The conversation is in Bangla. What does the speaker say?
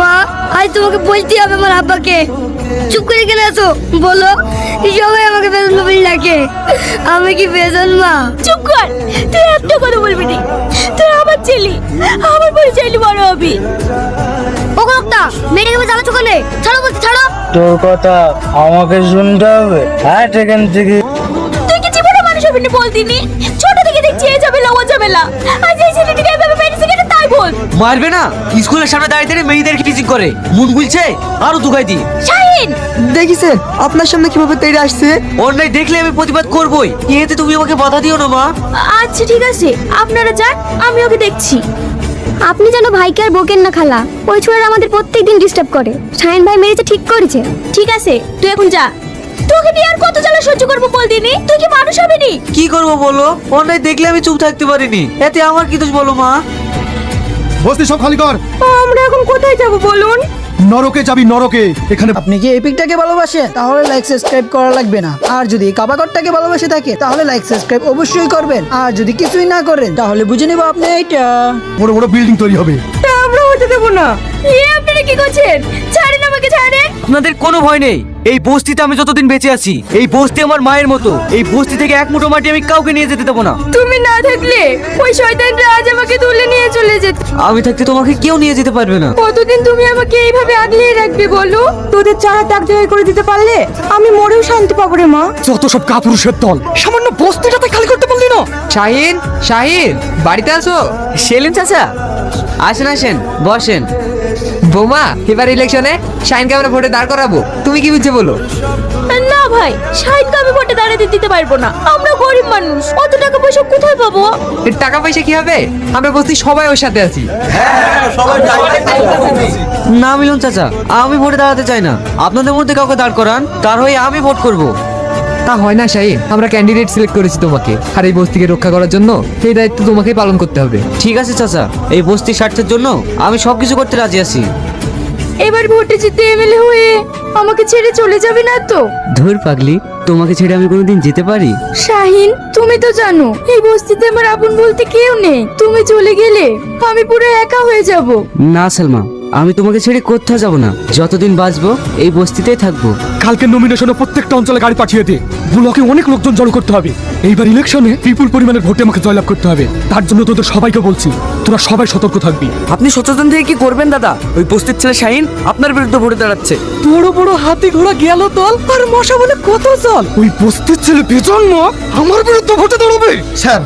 মা আজ তোমাকে বলতে হবে আমার আব্বাকে। চুপ করে কেন আছো বলো? সবাই আমাকে বেতন বলে ডাকে, আমি কি বেতন মা? চুপ কর, তুই একটা কথা বলবি না। তুই আমার ছেলে, আমার পরিচয় বড় হবি। ও লোকটা মেয়েটাকে জ্বালাচ্ছ কেন? ছাড়ো বলছি, ছাড়ো। তোর কথা আমাকে শুনতে হবে? হ্যাঁ এখান থেকে তুই কি জীবনে মানুষ হবি না বলতিনি? ছোট থেকে দেখছি এই ঝামেলা ও ঝামেলা, আজ এই ছেলেটিকে এভাবে মেরেছে কেন তাই বল। মারবে না? স্কুলের সামনে দাঁড়িয়ে দাঁড়িয়ে মেয়েদেরকে টিচিং করে, মন গুলছে আরো দুগাই দি। শাহিন, দেখিছেন আপনার সামনে কিভাবে তেড়ে আসছে? অন্যায় দেখলে আমি প্রতিবাদ করবই, এতে তুমি আমাকে বাধা দিও না মা। আচ্ছা ঠিক আছে, আপনারা যান, আমি ওকে দেখছি। আপনি যেন ভাইকে আর বকেন না খালা, ওই ছোড়ারা আমাদের প্রত্যেকদিন ডিস্টার্ব করে। শাহিন ভাই মেরেছে ঠিক করেছে। ঠিক আছে তুই এখন যা, তোকে নিয়ে আর কত জ্বালা সহ্য করবো বলতিনি? তুই কি মানুষ হবি নি? কি করবো বলো, অন্যায় দেখলে আমি চুপ থাকতে পারিনি, এতে আমার কি দোষ বলো মা? বস্তি সব খালি কর। আমরা এখন কোথায় যাব বলুন? নরকে যাবি, নরকে। এখানে আপনি কি এপিকটাকে ভালোবাসেন? তাহলে লাইক সাবস্ক্রাইব করা লাগবে না। আর যদি কাবাগরটাকে ভালোবাসে থাকে তাহলে লাইক সাবস্ক্রাইব অবশ্যই করবেন। আর যদি কিছুই না করেন তাহলে বুঝে নেব আপনি এইটা। বড় বড় বিল্ডিং তৈরি হবে। আমরা হতে দেবো না। আপনারা কি করছেন? ছাড়েন আমাকে, ছাড়েন। আপনাদের কোনো ভয় নেই, এই বস্তিতে আমি যতদিন বেঁচে আছি, এই বস্তি আমার মায়ের মতো। এই বস্তি থেকে এক মুঠো মাটি আমি কাউকে নিয়ে যেতে দেবো না। তুমি না থাকলে ওই শয়তানরা আজ আমাকে তুলে নিয়ে চলে যেত। আমি থাকতে তোমাকে কেউ নিয়ে যেতে পারবে না। কতদিন তুমি আমাকে এইভাবে আগলে রাখবে বলো? তোদের চারা তাক জয় করে দিতে পারলে আমি মরেও শান্তি পাবো রে মা। যত সব কাপুরুষের দল, সামান্য বস্তিটাতে খালি করতে পারলি না। শাহিন, শাহিন বাড়িতে আছো? সেলিম চাচা, আসেন আসেন, বসেন। বৌমা, এবার ইলেকশনে শাহিনকে আমরা ভোটে দাঁড় করাবো, তুমি কি বুঝছে বলো? না ভাই, শাহিনকে আমি ভোটে দাঁড়াতে দিতে পারবো না। আমরা গরিব মানুষ, অত টাকা পয়সা কোথায় পাবো? এর টাকা পয়সা কি হবে? আমরা বস্তি সবাই ওর সাথে আছি। না মিলন চাচা, আমি ভোটে দাঁড়াতে চাই না। আপনাদের মধ্যে কাউকে দাঁড় করান, তার হয়ে আমি ভোট করব। তা হয় না শাহিন, আমরা ক্যান্ডিডেট সিলেক্ট করেছি তোমাকে, আর এই বস্তিকে রক্ষা করার জন্য এই দায়িত্ব তোমাকেই পালন করতে হবে। ঠিক আছে চাচা, এই বস্তির স্বার্থের জন্য আমি সবকিছু করতে রাজি আছি। এবার ভোটে জিতে এমএলএ হয়ে আমাকে ছেড়ে চলে যাবে না তো? ধুর পাগলি, তোমাকে ছেড়ে আমি কোনোদিন যেতে পারি? শাহিন, তুমি তো জানো এই বস্তিতে আমার আপন বলতে কেউ নেই। তুমি চলে গেলে আমি পুরো একা হয়ে যাব। না সালমা, আমি তোমাকে ছেড়ে কোথাও যাব না। যতদিন বাঁচবো এই বস্তিতেই থাকবো। কালকে নমিনেশনে প্রত্যেকটা অঞ্চলে গাড়ি পাঠিয়ে দে। ব্লকে অনেক লোকজন জড়ো করতে হবে। এইবার ইলেকশনে বিপুল পরিমাণের ভোটে আমাকে জয়লাভ করতে হবে। তার জন্য তোদের সবাইকে বলছি, তোরা সবাই সতর্ক থাকবি। আপনি সচেতন থেকে কি করবেন দাদা? ওই বস্তির ছেলে শাহিন আপনার বিরুদ্ধে ভোটে দাঁড়াচ্ছে। বড় বড় হাতি ঘোড়া গেল তল, আর মশা বলে কত জল। ওই বস্তির ছেলে বেজন্ম আমার বিরুদ্ধে ভোটে দাঁড়াবে। স্যার